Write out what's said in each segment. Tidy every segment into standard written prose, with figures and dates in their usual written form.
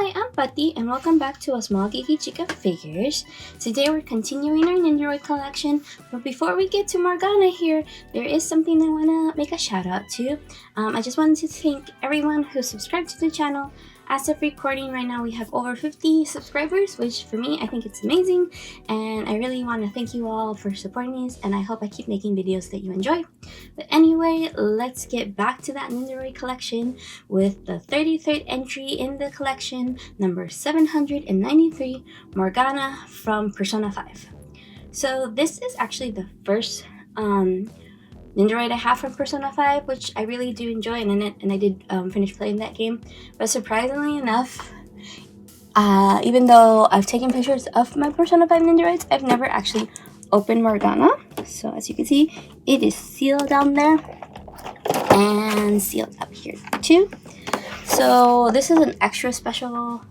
Hi, I'm Pati and welcome back to A Small Geeky Chica figures. Today we're continuing our Nendoroid collection, but before we get to Morgana here, there is something I want to make a shout out to. I just wanted to thank everyone who subscribed to the channel. As of recording right now, we have over 50 subscribers, which for me, I think it's amazing. And I really want to thank you all for supporting these, and I hope I keep making videos that you enjoy. But anyway, let's get back to that Nendoroid collection with the 33rd entry in the collection, number 793, Morgana from Persona 5. So this is actually the first Nendoroid I have from Persona 5, which I really do enjoy, and I did finish playing that game. But surprisingly enough, even though I've taken pictures of my Persona 5 Nendoroids, I've never actually opened Morgana. So as you can see, it is sealed down there and sealed up here too. So this is an extra special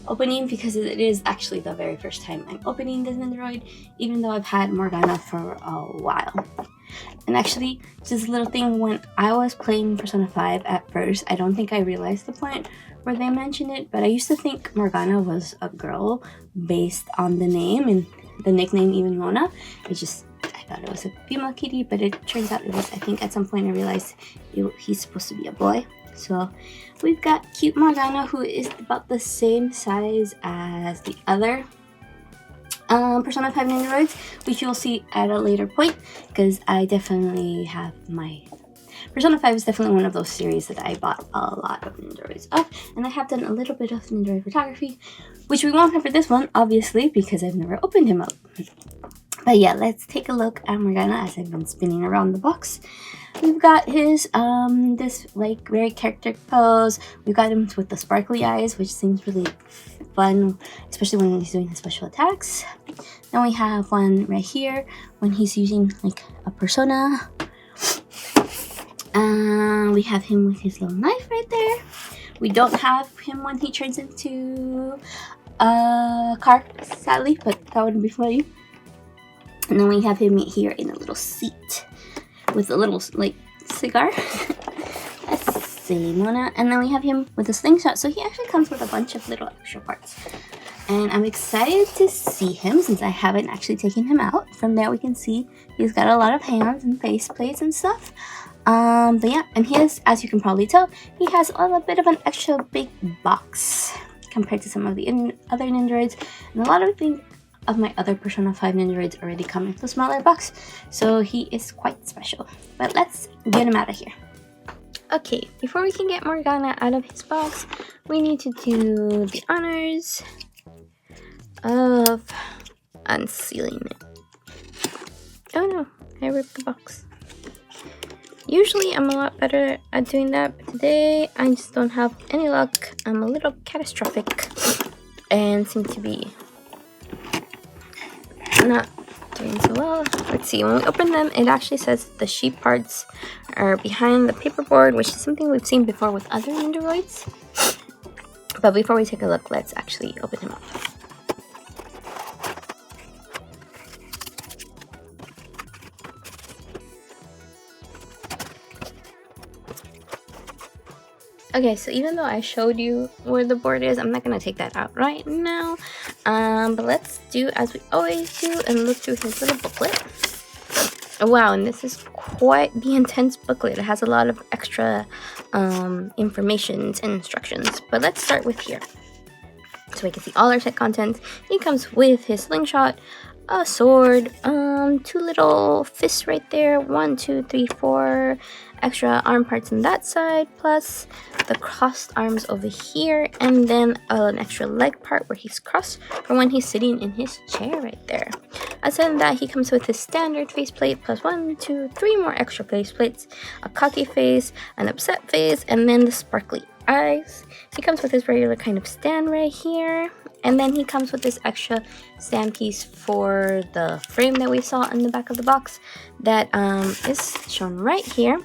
opening because it is actually the very first time I'm opening this Nendoroid, even though I've had Morgana for a while. And actually, just a little thing, when I was playing Persona 5 at first, I don't think I realized the point where they mentioned it, but I used to think Morgana was a girl based on the name and the nickname even Mona. I thought it was a female kitty, but it turns out it was, I think at some point I realized he's supposed to be a boy. So we've got cute Morgana, who is about the same size as the other Persona 5 Nendoroids, which you'll see at a later point, because I definitely have my Persona 5 is definitely one of those series that I bought a lot of Nendoroids of, and I have done a little bit of Nendoroid photography, which we won't have for this one, obviously, because I've never opened him up. But yeah, let's take a look at Morgana as I've been spinning around the box. We've got his, this like very character pose. We've got him with the sparkly eyes, which seems really fun, especially when he's doing his special attacks. Then we have one right here when he's using like a persona. We have him with his little knife right there. We don't have him when he turns into a car, sadly, but that would be funny. And then we have him here in a little seat with a little like cigar. Let's see, Mona. And then we have him with a slingshot. So he actually comes with a bunch of little extra parts. And I'm excited to see him since I haven't actually taken him out. From there we can see he's got a lot of hands and face plates and stuff. But yeah, and he is, as you can probably tell, he has a little bit of an extra big box compared to some of the other Nendoroids. And a lot of my other Persona 5 Nendoroids already come in the smaller box, so he is quite special. But let's get him out of here. Okay, before we can get Morgana out of his box, we need to do the honors of unsealing it. Oh no, I ripped the box. Usually I'm a lot better at doing that, but today I just don't have any luck. I'm a little catastrophic and seem to be not doing so well. Let's see, when we open them, it actually says the sheep parts are behind the paperboard, which is something we've seen before with other Nendoroids. But before we take a look, let's actually open him up. Okay, so even though I showed you where the board is, I'm not going to take that out right now. But let's do as we always do and look through his little booklet. Oh, wow, and this is quite the intense booklet. It has a lot of extra information and instructions. But let's start with here. So we can see all our set contents. He comes with his slingshot, a sword, two little fists right there, 1, 2, 3, 4 extra arm parts on that side, plus the crossed arms over here, and then an extra leg part where he's crossed for when he's sitting in his chair right there. Aside from that, he comes with his standard faceplate plus 1, 2, 3 more extra faceplates, a cocky face, an upset face, and then the sparkly eyes. He comes with his regular kind of stand right here, and then he comes with this extra stand piece for the frame that we saw in the back of the box that is shown right here.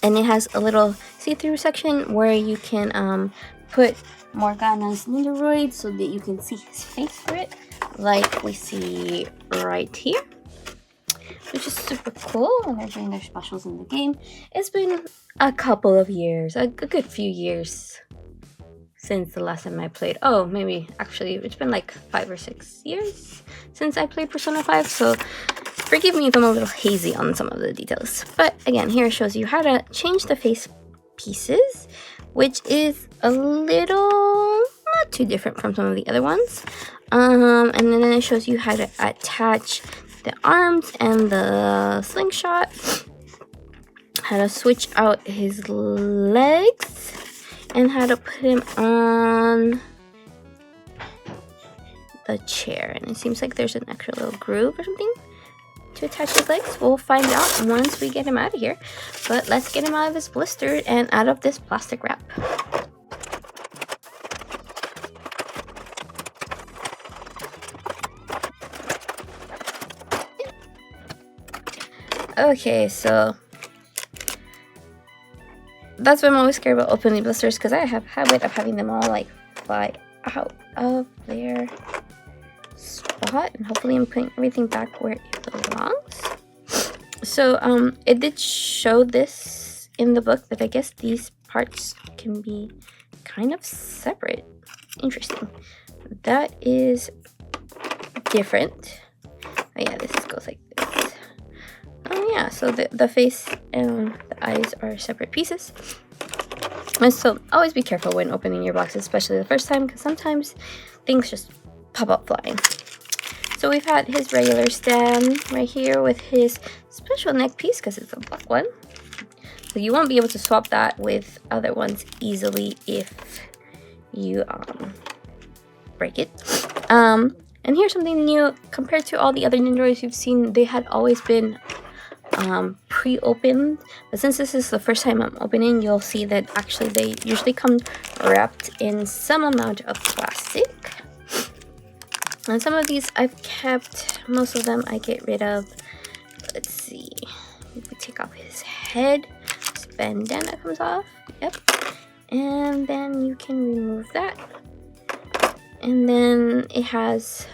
And it has a little see-through section where you can put Morgana's Nendoroid so that you can see his face through it, like we see right here, which is super cool when they're doing their specials in the game. It's been a couple of years, a good few years since the last time I played. Oh, maybe actually it's been like 5 or 6 years since I played Persona 5, so forgive me if I'm a little hazy on some of the details. But again, here it shows you how to change the face pieces, which is a little not too different from some of the other ones. And then it shows you how to attach the arms and the slingshot, how to switch out his legs, and how to put him on the chair. And it seems like there's an extra little groove or something to attach his legs. We'll find out once we get him out of here. But let's get him out of his blister and out of this plastic wrap. Okay, so that's why I'm always scared about opening blisters, because I have a habit of having them all like fly out of their spot, and hopefully I'm putting everything back where it belongs. So it did show this in the book that I guess these parts can be kind of separate. Interesting. That is different. Oh yeah, this goes like this. Oh yeah, so the face and the eyes are separate pieces. And so always be careful when opening your boxes, especially the first time, because sometimes things just pop up flying. So we've had his regular stand right here with his special neck piece, because it's a black one. So you won't be able to swap that with other ones easily if you break it. And here's something new. Compared to all the other Nendoroids you've seen, they had always been pre-opened, but since this is the first time I'm opening, you'll see that actually they usually come wrapped in some amount of plastic. And some of these I've kept, most of them I get rid of. Let's see, we take off his head, his bandana comes off, yep, and then you can remove that, and then it has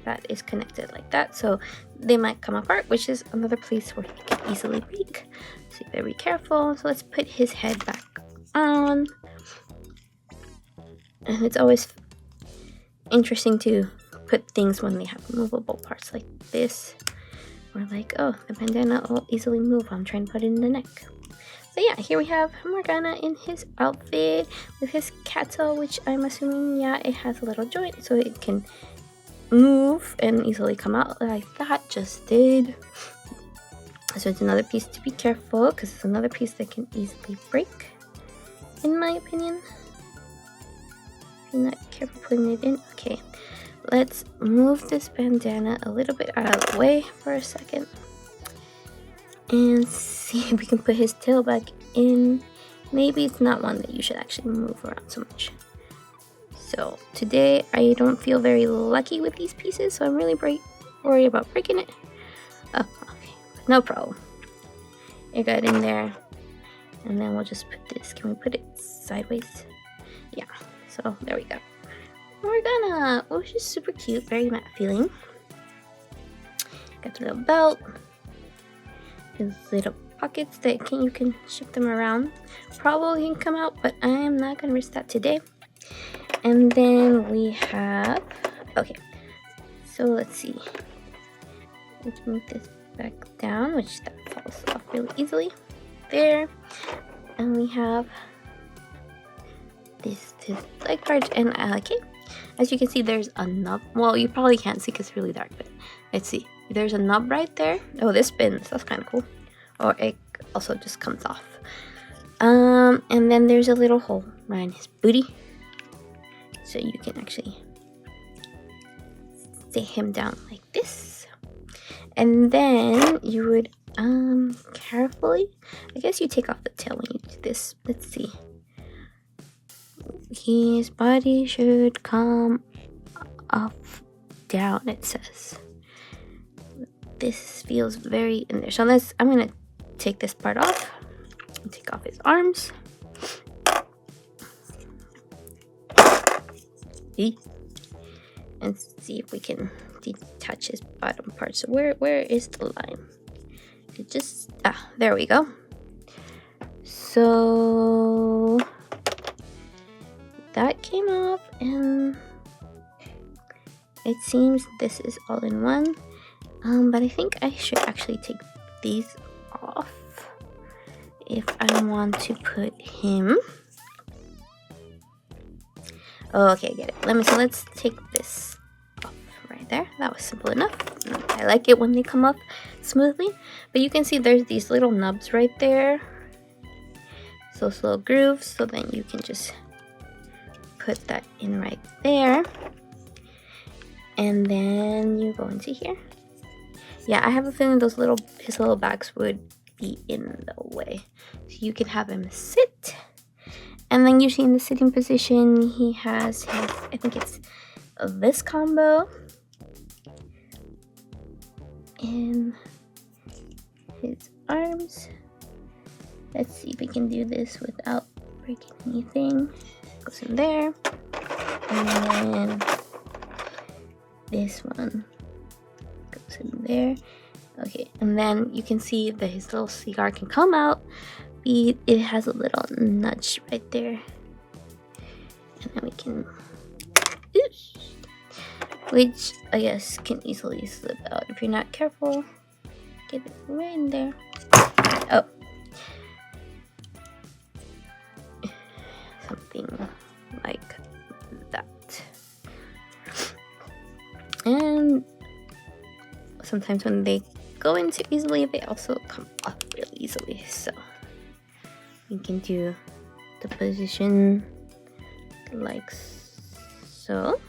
that is connected like that, so they might come apart, which is another place where they can easily break, so you better be careful. So let's put his head back on. And it's always interesting to put things when they have movable parts like this, or like, oh, the bandana will easily move while I'm trying to put it in the neck. So yeah, here we have Morgana in his outfit with his cattle, which I'm assuming, yeah, it has a little joint so it can move and easily come out like that just did. So it's another piece to be careful, because it's another piece that can easily break, in my opinion, if you're not careful putting it in. Okay, let's move this bandana a little bit out of the way for a second and see if we can put his tail back in. Maybe it's not one that you should actually move around so much. So today I don't feel very lucky with these pieces, so I'm really worried about breaking it. Oh, okay, no problem. It got in there, and then we'll just put this. Can we put it sideways? Yeah, so there we go. Morgana, oh, she's super cute, very matte feeling. Got the little belt, his little pockets that you can shift them around. Probably can come out, but I am not gonna risk that today. And then we have, okay, so let's see, let's move this back down, which that falls off really easily there. And we have this leg part, and okay, as you can see, there's a nub. Well, you probably can't see because it's really dark, but let's see, there's a nub right there. Oh, this spins, that's kind of cool. Or it also just comes off. And then there's a little hole around his booty, so you can actually sit him down like this. And then you would carefully, I guess you take off the tail when you do this. Let's see, his body should come off down, it says. This feels very in there, so I'm gonna take this part off and take off his arms. And see if we can detach his bottom part. So where is the line? It just, there we go. So that came off, and it seems this is all in one. But I think I should actually take these off if I want to put him. Oh, okay, I get it. So let's take this off right there. That was simple enough. I like it when they come off smoothly. But you can see there's these little nubs right there. Those little grooves. So then you can just put that in right there. And then you go into here. Yeah, I have a feeling his little bags would be in the way. So you can have him sit. And then usually in the sitting position, he has his, I think it's this combo. And his arms. Let's see if we can do this without breaking anything. Goes in there. And then this one goes in there. Okay, and then you can see that his little cigar can come out. It has a little nudge right there. And then we can, oops, which I guess can easily slip out if you're not careful. Get it right in there. Oh. Something like that. And sometimes when they go in too easily, they also come up really easily. So you can do the position like so.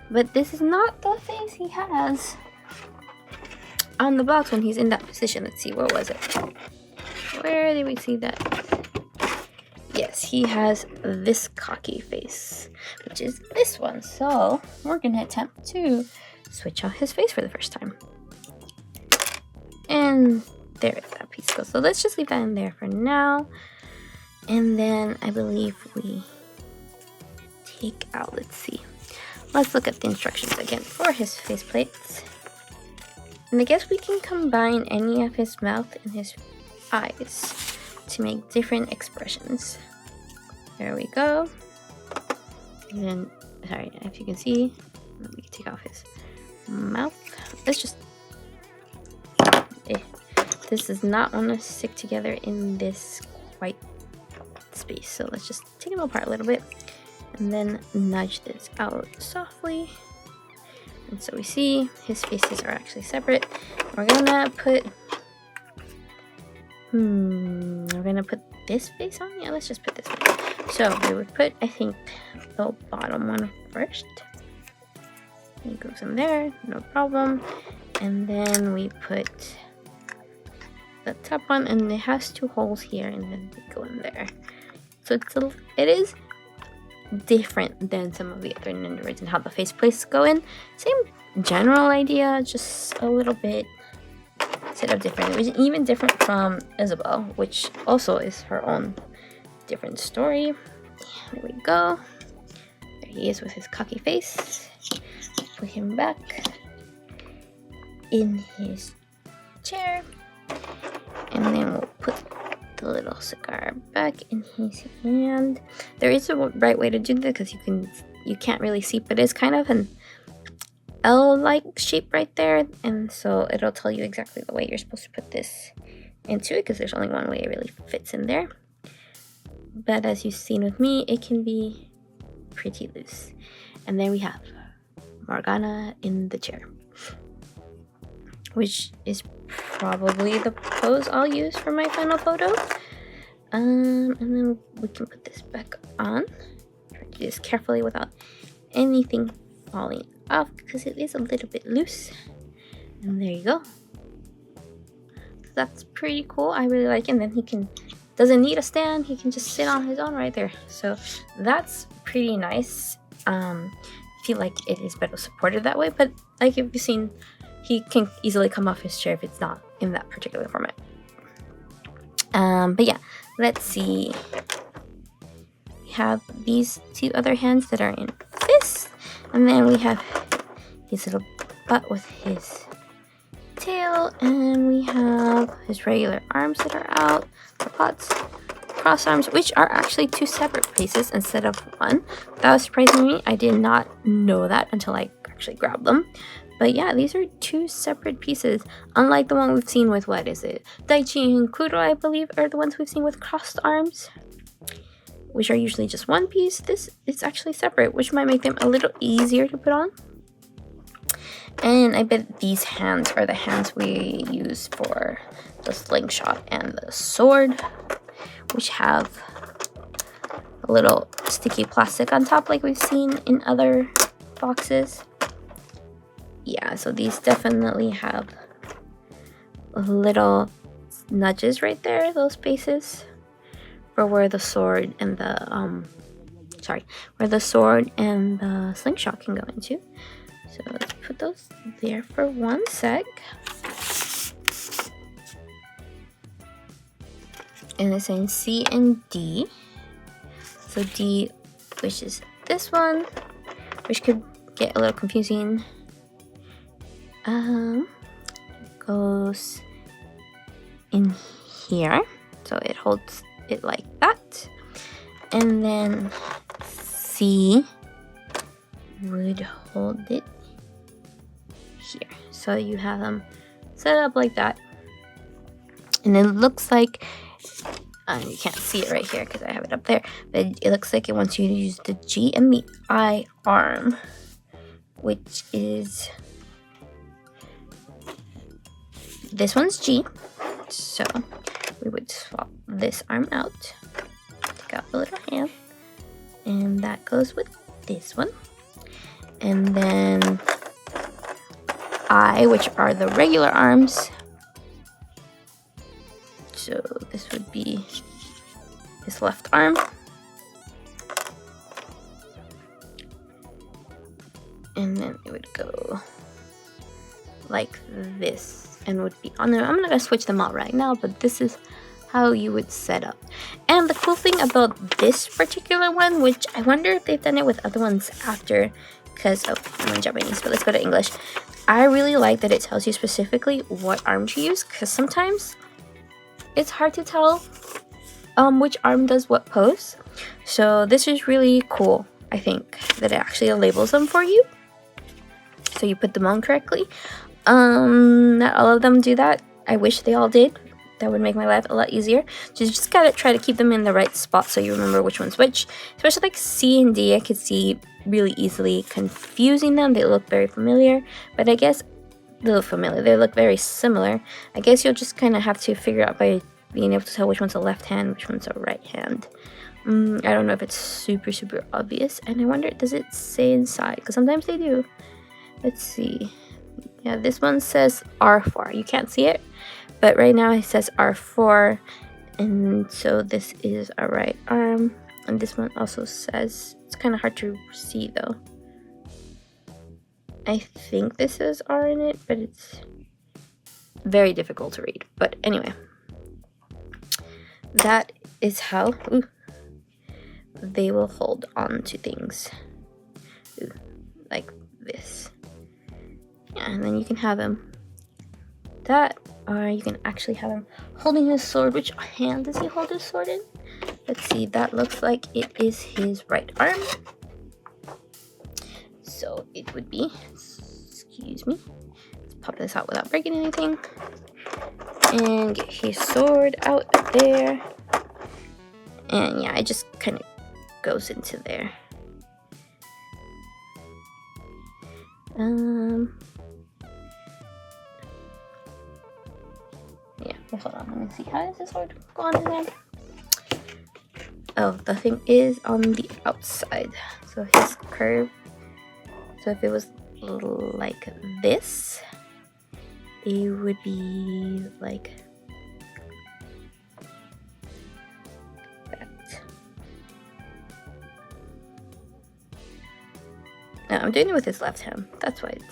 But this is not the face he has on the box when he's in that position. Let's see, where was it? Where did we see that? Yes, he has this cocky face, which is this one. So we're gonna attempt to switch out his face for the first time. And there that piece goes. So let's just leave that in there for now. And then I believe we take out, let's see. Let's look at the instructions again for his face plates. And I guess we can combine any of his mouth and his eyes to make different expressions. There we go. And then, sorry, if you can see, we can take off his mouth. Let's just, this does not want to stick together in this white space. So let's just take them apart a little bit and then nudge this out softly. And so we see his faces are actually separate. We're gonna put, we're gonna put this face on. Yeah, let's just put this one. So we would put, I think, the bottom one first. It goes in there, no problem. And then we put the top one, and it has two holes here, and then they go in there. So it is different than some of the other Nendoroids and how the face plates go in. Same general idea, just a little bit set up different. It was even different from Isabel, which also is her own different story. There we go. There he is with his cocky face. Put him back in his chair, and then we'll put the little cigar back in his hand. There is a right way to do this because you can't really see, but it's kind of an L-like shape right there, and so it'll tell you exactly the way you're supposed to put this into it because there's only one way it really fits in there. But as you've seen with me, it can be pretty loose. And then we have Morgana in the chair, which is probably the pose I'll use for my final photo. And then we can put this back on. Try to do this carefully without anything falling off because it is a little bit loose. And there you go. So that's pretty cool. I really like it. And then he doesn't need a stand. He can just sit on his own right there. So that's pretty nice. I feel like it is better supported that way. But like you've seen, he can easily come off his chair if it's not in that particular format. But yeah, let's see. We have these two other hands that are in fists. And then we have his little butt with his tail. And we have his regular arms that are out, the pots. cross arms, which are actually 2 separate pieces instead of 1. That was surprising me. I did not know that until I actually grabbed them. But yeah, these are 2 separate pieces, unlike the one we've seen with, what is it? Daichi and Kuro, I believe, are the ones we've seen with crossed arms, which are usually just 1 piece. This is actually separate, which might make them a little easier to put on. And I bet these hands are the hands we use for the slingshot and the sword, which have a little sticky plastic on top like we've seen in other boxes. Yeah, so these definitely have little nudges right there, those spaces, for where the sword and the where the sword and the slingshot can go into. So let's put those there for 1 sec. And it's saying C and D. So D, which is this one, which could get a little confusing, goes in here. So it holds it like that. And then C would hold it here. So you have them set up like that. And it looks like, you can't see it right here because I have it up there, but it looks like it wants you to use the G and the I arm, which is, this one's G. So we would swap this arm out, take out the little hand, and that goes with this one. And then I, which are the regular arms. So this would be his left arm. And then it would go like this and would be on there. I'm not gonna switch them out right now, but this is how you would set up. And the cool thing about this particular one, which I wonder if they've done it with other ones after, because I'm in Japanese, but let's go to English. I really like that it tells you specifically what arm to use, because sometimes it's hard to tell which arm does what pose. So this is really cool, I think, that it actually labels them for you, so you put them on correctly. Not all of them do that. I wish they all did. That would make my life a lot easier. So you just gotta try to keep them in the right spot so you remember which one's which. Especially like C and D, I could see really easily confusing them. They look very familiar, but I guess they look familiar. They look very similar. I guess you'll just kind of have to figure out by being able to tell which one's a left hand, which one's a right hand. I don't know if it's super obvious. And I wonder, does it say inside? Because sometimes they do. Let's see. Yeah, this one says R4. You can't see it, but right now it says R4. And so this is a right arm. And this one also says, it's kind of hard to see though. I think this says R in it, but it's very difficult to read. But anyway, that is how they will hold on to things. Like this. Yeah, and then you can have him that, or you can actually have him holding his sword. Which hand does he hold his sword in? Let's see, that looks like it is his right arm. So it would be, excuse me, let's pop this out without breaking anything. And get his sword out of there. And yeah, it just kind of goes into there. Yeah, hold on, let me see, how does this sword go on in there? Oh, the thing is on the outside. So his curve, so if it was like this, it would be like that. No, I'm doing it with his left hand. That's why it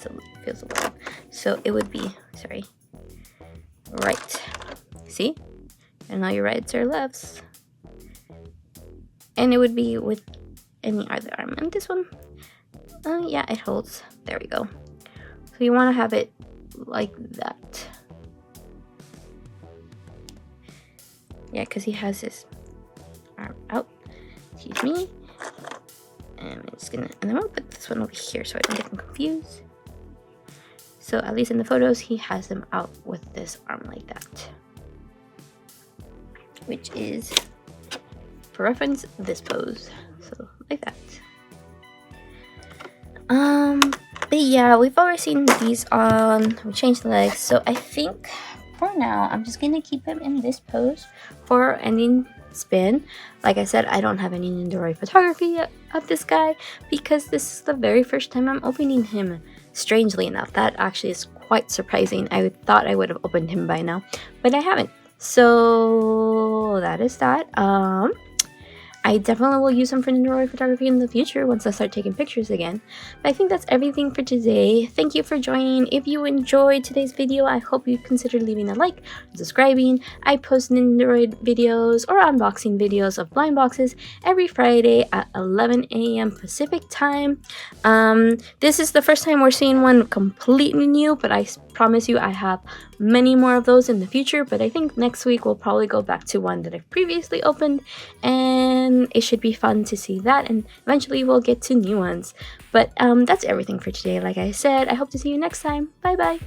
feels a little. So it would be, sorry, right. See? And all your rights are lefts. And it would be with any other arm. And this one, yeah, it holds. There we go. So you want to have it like that. Yeah, because he has his arm out. Excuse me. And I'm gonna put this one over here so I don't get them confused. So at least in the photos, he has them out with this arm like that, which is, for reference, this pose. So like that. But yeah, we've already seen these on. We changed the legs, so I think for now I'm just gonna keep him in this pose for our ending spin. Like I said, I don't have any Nendoroid photography of this guy because this is the very first time I'm opening him. Strangely enough, that actually is quite surprising. I thought I would have opened him by now, but I haven't. So that is that. I definitely will use them for Nendoroid photography in the future once I start taking pictures again. But I think that's everything for today. Thank you for joining. If you enjoyed today's video, I hope you consider leaving a like, subscribing. I post Nendoroid videos or unboxing videos of blind boxes every Friday at 11 a.m. Pacific time. This is the first time we're seeing one completely new, but I promise you I have many more of those in the future. But I think next week we'll probably go back to one that I've previously opened, and it should be fun to see that, and eventually we'll get to new ones. But that's everything for today. Like I said, I hope to see you next time. Bye bye.